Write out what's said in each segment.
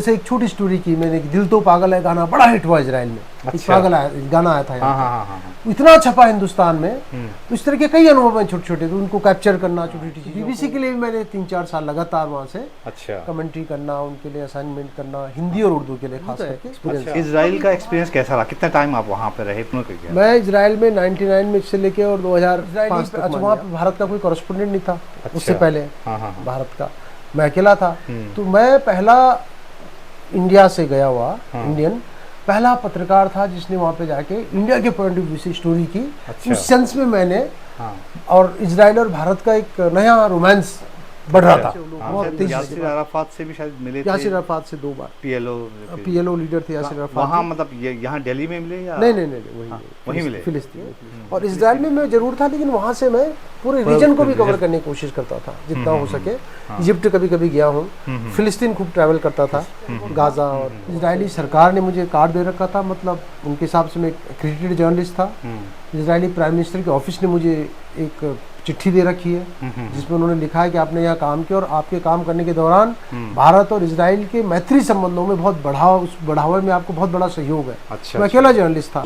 जैसे एक छोटी स्टोरी की मैंने, दिल तो पागल है गाना बड़ा हिट हुआ इजराइल में। अच्छा। एक पागल गाना आया था यहाँ पे। हाँ। इतना छपा हिंदुस्तान में। तो इस तरह के कई अनुभव हैं छोटे छोटे, तो उनको कैप्चर करना छोटी छोटी चीज़। बीबीसी के लिए भी मैंने 3-4 साल लगातार वहाँ से अच्छा। कमेंट्री करना, उनके लिए असाइनमेंट करना, हिंदी और उर्दू के लिए खास करके एक्सपीरियंस। अच्छा। इजराइल का एक्सपीरियंस कैसा रहा? कितना टाइम आप वहाँ पे रहे? मैं इजराइल में 99 में से लेके और 2005 तक। वहाँ पे भारत का कोई कॉरेस्पोंडेंट नहीं था उससे पहले। भारत का मैं अकेला था। तो मैं पहला इंडिया से गया हुआ इंडियन पहला पत्रकार था जिसने वहाँ पे जाके इंडिया के पॉइंट ऑफ व्यू से स्टोरी की। अच्छा। उस सेंस में मैंने और इजराइल और भारत का एक नया रोमांस बढ़ रहा था बहुत तेजी से। यासिर अराफात से भी शायद मिले थे? यासिर अराफात से 2 बार। पीएलओ लीडर थे यासिर अराफात। वहाँ मतलब यहाँ दिल्ली में मिले या? नहीं वहीं मिले फिलिस्तीन। और इजराइल में मैं जरूर था, लेकिन वहाँ से मैं पूरे रीजन को भी कवर करने की कोशिश करता था जितना हो सके। इजिप्ट कभी कभी गया हूँ, फिलिस्तीन खूब ट्रैवल करता था, गाजा। और इजरायली सरकार ने मुझे कार्ड दे रखा था, मतलब उनके हिसाब से मैं एक्रेडिटेड जर्नलिस्ट था। इजरायली प्राइम मिनिस्टर के ऑफिस ने मुझे एक चिट्ठी दे रखी है जिसमें उन्होंने लिखा है कि आपने यहाँ काम किया और आपके काम करने के दौरान भारत और इजराइल के मैत्री संबंधों में बहुत बढ़ावे में आपको बहुत बड़ा सहयोग है। अच्छा। मैं अकेला जर्नलिस्ट था।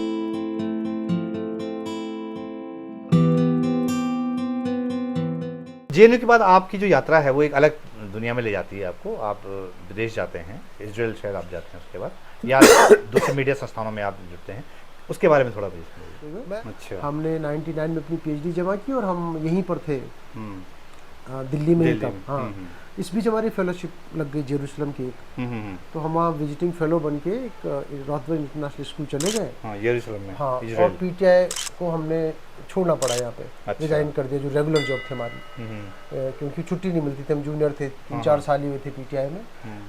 जेएनयू के बाद आपकी जो यात्रा है वो एक अलग दुनिया में ले जाती है आपको। आप विदेश जाते हैं, इजराइल शायद आप जाते हैं, उसके बाद या दूसरे मीडिया संस्थानों में आप जुड़ते हैं, उसके बारे में थोड़ा बताइए। अच्छा। हमने 99 में अपनी पीएचडी जमा की और हम यहीं पर थे दिल्ली में ही तब। हाँ, इस बीच हमारी फेलोशिप लग गई जेरूसलम की एक। तो हम वहाँ विजिटिंग फेलो बन के एक रॉथवेल इंटरनेशनल स्कूल चले गए जेरूसलम में। हाँ, और पीटीआई को हमने छोड़ना पड़ा यहाँ पे। अच्छा। रिजाइन कर दिया, जो रेगुलर जॉब थी हमारी, क्योंकि छुट्टी नहीं मिलती थी। हम जूनियर थे, 3-4 साल ही हुए थे पीटीआई में।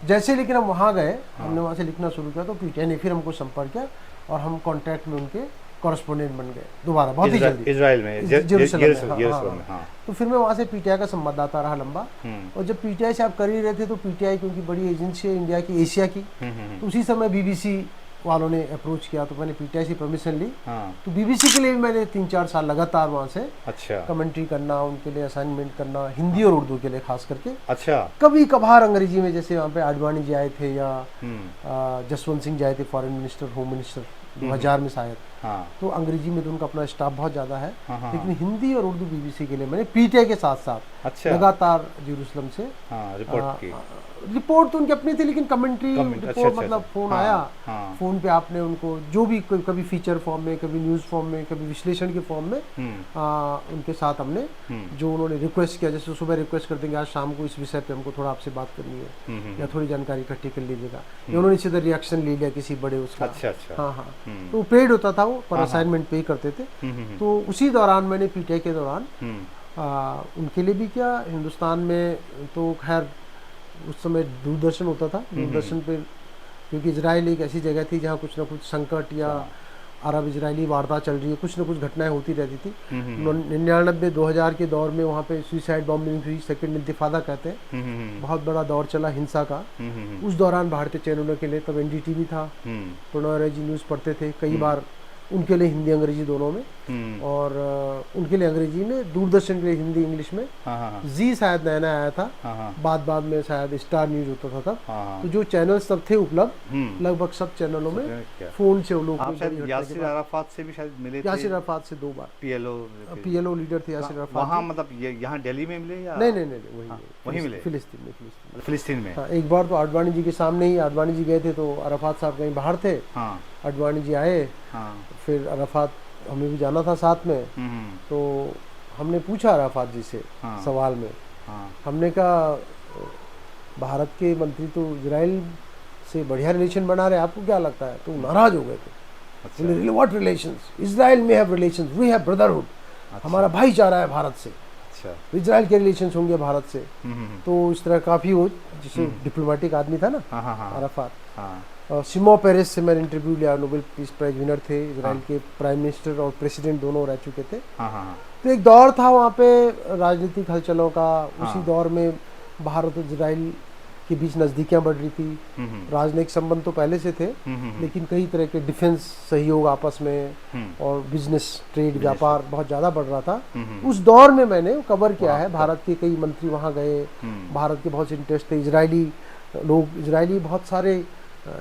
जैसे लेकिन हम वहाँ गए, हमने वहाँ से लिखना शुरू किया, तो पीटीआई ने फिर हमको संपर्क किया और हम कॉन्टैक्ट में उनके कॉरेस्पोंडेंट बन गए दोबारा, बहुत ही जल्दी। इजराइल में, जेरूसलम में। हाँ। तो फिर मैं वहाँ से पीटीआई का संवाददाता रहा लंबा। और जब पीटीआई से आप कर ही रहे थे, तो पीटीआई क्योंकि बड़ी एजेंसी है इंडिया की, एशिया की, तो उसी समय बीबीसी वालों ने अप्रोच किया, तो मैंने पीटीआई से परमिशन ली। तो बीबीसी के लिए भी मैंने 3-4 साल लगातार वहाँ से अच्छा कमेंट्री करना, उनके लिए असाइनमेंट करना, हिंदी और उर्दू के लिए खास करके। अच्छा। कभी कभार अंग्रेजी में, जैसे वहाँ पे आडवाणी जी आए थे या जसवंत सिंह जी आए थे, फॉरेन मिनिस्टर, होम मिनिस्टर 2000 में शायद। हाँ। तो अंग्रेजी में तो उनका अपना स्टाफ बहुत ज़्यादा है। लेकिन हिंदी और उर्दू बीबीसी के लिए मैंने पीटीआई के साथ साथ अच्छा लगातार जेरूसलम से रिपोर्ट की। रिपोर्ट तो उनकी अपनी थी, लेकिन कमेंट्री रिपोर्ट अच्छा, मतलब फोन आया। फोन पे आपने उनको जो भी कभी फीचर फॉर्म में, कभी न्यूज़ फॉर्म में, कभी विश्लेषण के फॉर्म में उनके साथ हमने जो उन्होंने रिक्वेस्ट किया, जैसे सुबह रिक्वेस्ट कर देंगे आज शाम को इस विषय पे हमको थोड़ा आपसे बात करनी है या थोड़ी जानकारी इकट्ठी कर लीजिएगा, उन्होंने सीधा रिएक्शन ले लिया किसी बड़े उसका। अच्छा। हाँ। तो पेड होता था वो, पर असाइनमेंट पे ही करते थे। तो उसी दौरान मैंने पीटीआई के दौरान उनके लिए भी किया। हिंदुस्तान में तो खैर उस समय दूरदर्शन होता था, दूरदर्शन पे, क्योंकि इजराइल एक ऐसी जगह थी जहाँ कुछ ना कुछ संकट या अरब इजरायली वार्ता चल रही है, कुछ ना कुछ घटनाएं होती रहती थी। 99-2000 के दौर में वहाँ पे सुसाइड बॉम्बिंग हुई, सेकंड इंतिफादा कहते हैं, बहुत बड़ा दौर चला हिंसा का। उस दौरान भारतीय चैनलों के लिए तब एनडीटीवी था, प्रणव जी न्यूज़ पढ़ते थे कई बार, उनके लिए हिंदी अंग्रेजी दोनों में, और उनके लिए अंग्रेजी में, दूरदर्शन के लिए हिंदी इंग्लिश में। जी शायद नया आया था, बाद में शायद स्टार न्यूज होता था तब। तो जो चैनल्स तब थे उपलब्ध, लगभग सब चैनलों में फोन से लोग। यासिर अराफात से भी शायद मिले थे? यासिर अराफात से 2 बार। पीएलओ लीडर थे यासिर अराफात। वहाँ मतलब यहाँ दिल्ली में मिले या? नहीं, वहीं मिले, फिलिस्तीन में। एक बार तो आडवाणी जी के सामने ही, आडवाणी जी गए थे तो अराफात साहब कहीं बाहर थे, आडवाणी जी आए, फिर अराफात हमें भी जाना था साथ में। तो हमने पूछा अराफात जी से सवाल में, हमने कहा भारत के मंत्री तो इजराइल से बढ़िया रिलेशन बना रहे, आपको क्या लगता है? तो नाराज हो गए थे। What relations? इजराइल में have relations, we have brotherhood. हमारा भाईचारा है भारत से, इजराइल के रिलेशंस होंगे भारत से। तो इस तरह काफी वो, जिसे डिप्लोमेटिक आदमी था ना अराफात। सिमो पेरेस से मैंने इंटरव्यू लिया, नोबेल पीस प्राइज विनर थे, इजराइल के प्राइम मिनिस्टर और प्रेसिडेंट दोनों रह चुके थे। तो एक दौर था वहाँ पे राजनीतिक हलचलों का, उसी दौर में भारत और इजराइल के बीच नज़दीकियाँ बढ़ रही थी। राजनयिक संबंध तो पहले से थे, लेकिन कई तरह के डिफेंस सहयोग आपस में और बिजनेस ट्रेड व्यापार बहुत ज़्यादा बढ़ रहा था। उस दौर में मैंने कवर किया है, भारत के कई मंत्री वहाँ गए, भारत के बहुत से इंटरेस्ट थे, इजरायली लोग इजरायली बहुत सारे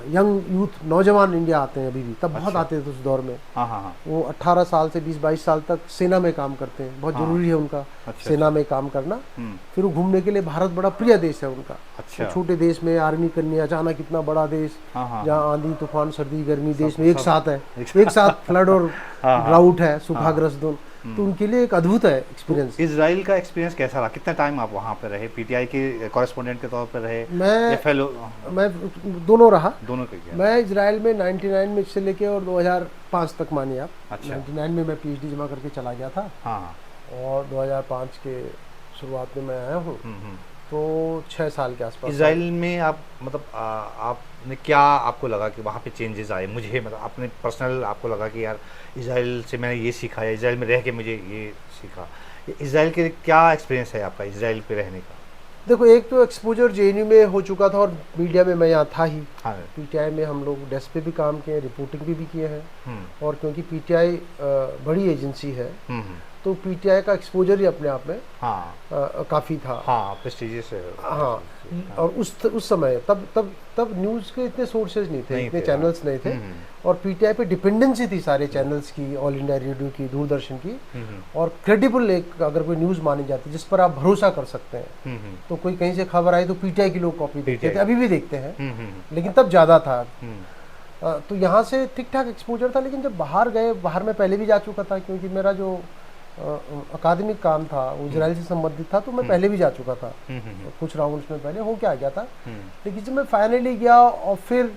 यंग यूथ नौजवान इंडिया आते हैं अभी भी, तब बहुत अच्छा। आते थे उस दौर में। हाँ हाँ हाँ। वो 18 साल से 20-22 साल तक सेना में काम करते हैं, बहुत हाँ। ज़रूरी है उनका अच्छा, सेना में काम करना। फिर वो घूमने के लिए, भारत बड़ा प्रिय देश है उनका। अच्छा। वो छोटे देश में आर्मी करनी, अचानक इतना बड़ा देश हाँ हाँ जहाँ आंधी तूफान सर्दी गर्मी सब- देश में एक सब- साथ है, एक एक साथ फ्लड और हाँ, हाँ। ड्राउट है, सूखाग्रस्त दोनों, तो उनके लिए एक अद्भुत है एक्सपीरियंस। इजराइल का एक्सपीरियंस कैसा रहा? कितना टाइम आप वहाँ पे रहे? पीटीआई के कॉरेस्पोंडेंट के तौर पे रहे या मैं फेलो? मैं दोनों रहा। दोनों के क्या? मैं इजराइल में 99 में से लेके और 2005 तक मानिए आप। अच्छा। 99 में मैं पीएचडी जमा करके चला गया था हाँ हाँ। और 2005 के शुरुआत में मैं आया हूँ, तो 6 साल के आसपास। इजराइल में आप मतलब आपने क्या आपको लगा कि वहाँ पे चेंजेस आए? मुझे मतलब अपने पर्सनल आपको लगा कि यार इजराइल से मैंने ये सीखा, या इजराइल में रह के मुझे ये सीखा। इजराइल के क्या एक्सपीरियंस है आपका इजराइल पे रहने का? देखो, एक तो एक्सपोजर जेएनयू में हो चुका था और मीडिया में मैं यहाँ था ही। हाँ। पीटीआई में हम लोग डेस्क पे भी काम किए, रिपोर्टिंग भी किए हैं। हम्म और क्योंकि पीटीआई बड़ी एजेंसी है, हम्म। तो पीटीआई का एक्सपोजर ही अपने आप में हाँ काफ़ी था। हाँ, प्रेस्टीजियस है। हाँ, और उस समय तब न्यूज़ के इतने सोर्सेज नहीं थे, इतने चैनल्स नहीं थे। और पीटीआई पे डिपेंडेंसी थी सारे चैनल्स की, ऑल इंडिया रेडियो की, दूरदर्शन की। और क्रेडिबल एक अगर कोई न्यूज़ मानी जाती जिस पर आप भरोसा कर सकते हैं, तो कोई कहीं से खबर आई तो पीटीआई की लोग कॉपी देखते थे, अभी भी देखते हैं, लेकिन तब ज़्यादा था। तो यहाँ से ठीक ठाक एक्सपोजर था। लेकिन जब बाहर गए, बाहर मैं पहले भी जा चुका था, क्योंकि मेरा जो अकादमिक काम था वो इजराइल से संबंधित था, तो मैं पहले भी जा चुका था कुछ राउंड्स में, पहले हो के आ गया था। लेकिन जब मैं फाइनली गया और फिर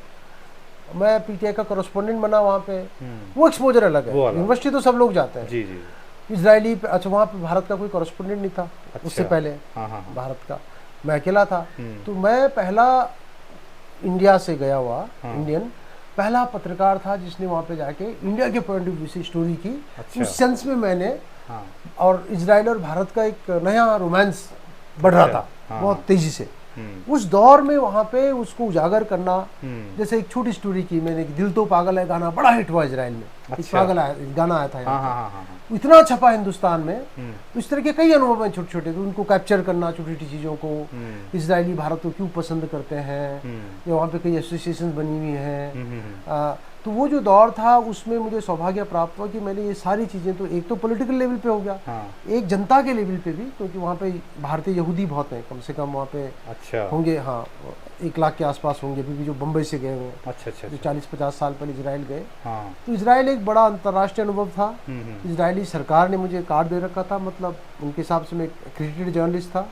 मैं पीटीआई का कॉरेस्पोंडेंट बना वहाँ पे, वो एक्सपोजर अलग है। यूनिवर्सिटी तो सब लोग जाते हैं। जी जी। इजरायली अच्छा, वहाँ पे भारत का कोई कॉरेस्पोंडेंट नहीं था। अच्छा। उससे पहले हाँ। भारत का मैं अकेला था। तो मैं पहला इंडिया से गया हुआ इंडियन पहला पत्रकार था जिसने वहाँ पे जाके इंडिया के पॉइंट ऑफ व्यू से स्टोरी की। अच्छा। उस सेंस में मैंने हाँ। और इजराइल और भारत का एक नया रोमांस बढ़ रहा था बहुत तेजी से। उस दौर में वहाँ पे उसको उजागर करना, जैसे एक छोटी स्टोरी की मैंने, दिल तो पागल है गाना बड़ा हिट हुआ इजराइल में। अच्छा। एक पागल गाना आया था यहाँ हाँ। पे, इतना छपा हिंदुस्तान में। तो इस तरह के कई अनुभव हैं छोटे छोटे, तो उनको कैप्चर करना, छोटी छोटी चीज़ों को, इजरायली भारत को क्यों पसंद करते हैं, या वहाँ पे कई एसोसिएशन बनी हुई हैं। तो वो जो दौर था उसमें मुझे सौभाग्य प्राप्त हुआ कि मैंने ये सारी चीज़ें, तो एक तो पॉलिटिकल लेवल पे हो गया, एक जनता के लेवल पे भी, क्योंकि वहाँ पे भारतीय यहूदी बहुत हैं, कम से कम वहाँ पे अच्छा होंगे, हाँ 1 लाख के आसपास होंगे अभी भी, जो बम्बई से गए हुए, अच्छा। जो 40-50 साल पहले इजराइल गए। हाँ। तो इजराइल एक बड़ा अंतर्राष्ट्रीय अनुभव था। इजरायली सरकार ने मुझे कार्ड दे रखा था, मतलब उनके हिसाब से मैं एक्रेडिटेड जर्नलिस्ट था।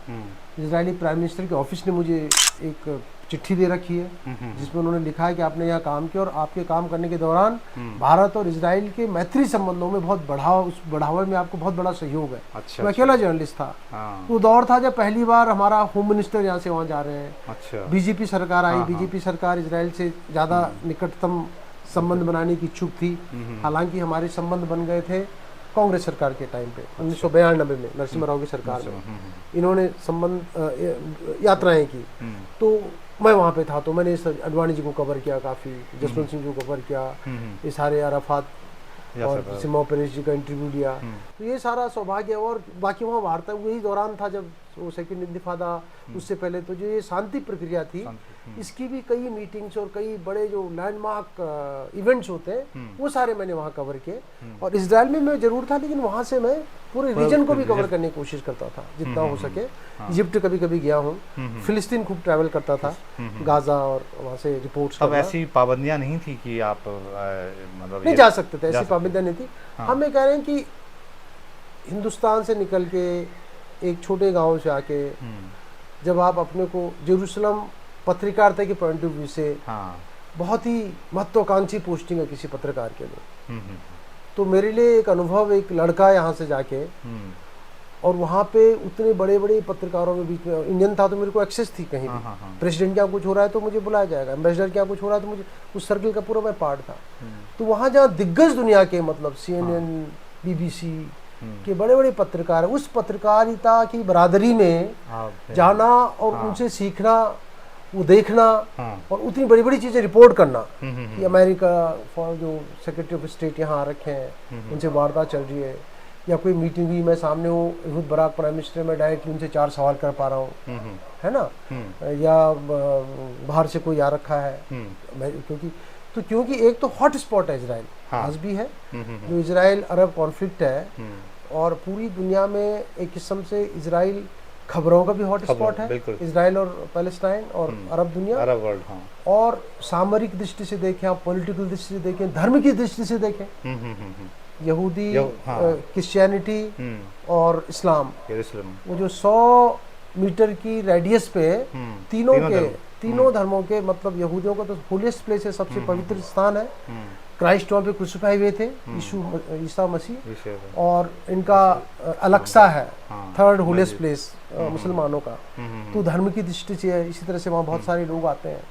इजरायली प्राइम मिनिस्टर के ऑफिस ने मुझे एक चिट्ठी दे रखी है जिसमें उन्होंने लिखा है कि आपने यहाँ काम किया और आपके काम करने के दौरान भारत और इजराइल के मैत्री संबंधों में बहुत उस बढ़ावे में आपको बहुत बड़ा सहयोग है। अच्छा। मैं अकेला जर्नलिस्ट था। तो दौर था जब पहली बार हमारा होम मिनिस्टर यहाँ से वहाँ जा रहे हैं। अच्छा। बीजेपी सरकार आई। बीजेपी सरकार इजराइल से ज़्यादा निकटतम संबंध बनाने की इच्छुक थी। हालांकि हमारे संबंध बन गए थे कांग्रेस सरकार के टाइम पे, 1992 में नरसिम्हा राव की सरकार में इन्होंने संबंध यात्राएं की। तो मैं वहाँ पे था, तो मैंने अडवाणी जी को कवर किया, काफ़ी जसवंत सिंह जी को कवर किया, ये सारे अराफात और सिमा पेरेस जी का इंटरव्यू लिया। तो ये सारा सौभाग्य। और बाकी वहाँ वार्ता वही दौरान था जब वो सेकंड इंतिफादा, उससे पहले तो जो ये शांति प्रक्रिया थी, इसकी भी कई मीटिंग्स और कई बड़े जो लैंडमार्क इवेंट्स होते हैं वो सारे मैंने वहाँ कवर किए। और इजराइल में मैं जरूर था, लेकिन वहाँ से मैं पूरे रीजन को भी कवर करने की कोशिश करता था जितना हो सके। इजिप्ट कभी कभी गया हूँ, फिलिस्तीन खूब ट्रैवल करता था, गाजा, और वहाँ से रिपोर्ट्स। अब ऐसी पाबंदियाँ नहीं थी कि आप मतलब नहीं जा सकते थे, ऐसी पाबंदियाँ नहीं थी। हम ये कह रहे हैं कि हिंदुस्तान से निकल के एक छोटे गांव से आके जब आप अपने को जेरूसलम पत्रकारिता के पॉइंट ऑफ व्यू से बहुत ही महत्वाकांक्षी पोस्टिंग है किसी पत्रकार के लिए, तो मेरे लिए एक अनुभव, एक लड़का यहाँ से जाके और वहाँ पे उतने बड़े बड़े पत्रकारों में बीच में, इंडियन था तो मेरे को एक्सेस थी कहीं भी। प्रेसिडेंट क्या कुछ हो रहा है तो मुझे बुलाया जाएगा, एम्बेसडर क्या कुछ हो रहा है तो मुझे, उस सर्कल का पूरा मैं पार्ट था। तो वहाँ जहाँ दिग्गज दुनिया के, मतलब CNN, BBC के बड़े बड़े पत्रकार, उस पत्रकारिता की बरादरी में जाना और उनसे सीखना, वो देखना, और उतनी बड़ी बड़ी चीज़ें रिपोर्ट करना कि अमेरिका फॉर जो सेक्रेटरी ऑफ स्टेट यहाँ आ रखे हैं, उनसे वार्ता चल रही है, या कोई मीटिंग हुई, मैं सामने हूँ, एहुद बराक प्राइम मिनिस्टर, मैं डायरेक्टली उनसे 4 सवाल कर पा रहा हूँ, है ना। या बाहर से कोई आ रखा है, क्योंकि एक तो हॉट स्पॉट है इसराइल, आज भी है, जो इसराइल अरब कॉन्फ्लिक्ट है, और पूरी दुनिया में एक किस्म से इसराइल खबरों का भी हॉट स्पॉट है, इसराइल और पैलेस्टाइन और अरब दुनिया, अरब वर्ल्ड। हाँ। और सामरिक दृष्टि से देखें, आप पॉलिटिकल दृष्टि से देखें, धर्म की दृष्टि से देखें, यहूदी, क्रिश्चियनिटी और इस्लाम, वो जो 100 मीटर की रेडियस पे तीनों धर्मों के, मतलब यहूदियों का तो होलीस्ट प्लेस है, सबसे पवित्र स्थान है, क्राइस्ट वहाँ पे क्रूसिफाई हुए थे, ईसा मसीह, और इनका अलक्सा है, थर्ड होलीस्ट प्लेस मुसलमानों का, तो धर्म की दृष्टि से है। इसी तरह से वहाँ बहुत सारे लोग आते हैं।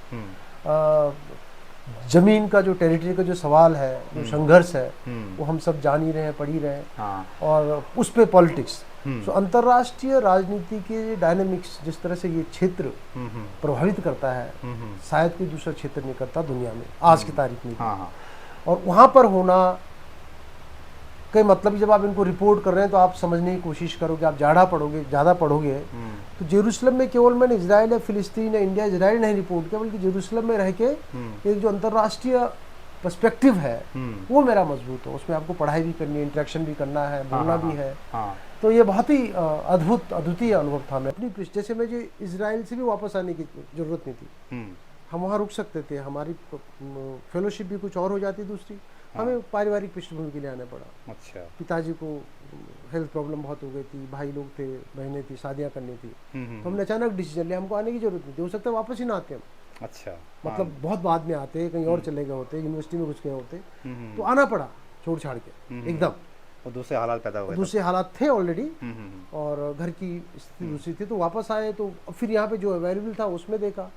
जमीन का जो टेरिटरी का जो सवाल है, जो संघर्ष है, वो हम सब जान ही रहे हैं, पढ़ ही रहे हैं, और उस पे पॉलिटिक्स। तो अंतर्राष्ट्रीय राजनीति के डायनामिक्स जिस तरह से ये क्षेत्र प्रभावित करता है, शायद कोई दूसरा क्षेत्र नहीं करता दुनिया में आज की तारीख में। और वहाँ पर होना के मतलब, जब आप इनको रिपोर्ट कर रहे हैं तो आप समझने की कोशिश करोगे, आप ज़्यादा पढ़ोगे, तो जेरूसलम में केवल मैंने इजराइल या फिलिस्तीन या इंडिया इजराइल नहीं रिपोर्ट किया, बल्कि जेरूसलम में रह के एक जो अंतर्राष्ट्रीय पर्सपेक्टिव है वो मेरा मजबूत हो, उसमें आपको पढ़ाई भी करनी है, इंटरेक्शन भी करना है, बोलना भी है। तो ये बहुत ही अद्वितीय अनुभव था। मैं अपनी जैसे मुझे इजराइल से भी वापस आने की जरूरत नहीं थी, हम वहाँ रुक सकते थे, हमारी फेलोशिप भी कुछ और हो जाती दूसरी, हमें पारिवारिक पृष्ठभूमि के लिए आना पड़ा। अच्छा। पिताजी को हेल्थ प्रॉब्लम बहुत हो गई थी, भाई लोग थे, बहनें थी, शादियाँ करनी थी, तो हमने अचानक डिसीजन लिया, हमको आने की जरूरत नहीं थी, हो सकता है वापस ही ना आते हम। अच्छा। मतलब बहुत बाद में आते, कहीं और चले गए होते, यूनिवर्सिटी में घुस गए होते, तो आना पड़ा छोड़ छाड़ के एकदम। और दूसरे हालात पैदा हुए, दूसरे हालात थे ऑलरेडी, और घर की स्थिति दूसरी थी, तो वापस आए, तो फिर यहाँ पे जो अवेलेबल था उसमें देखा,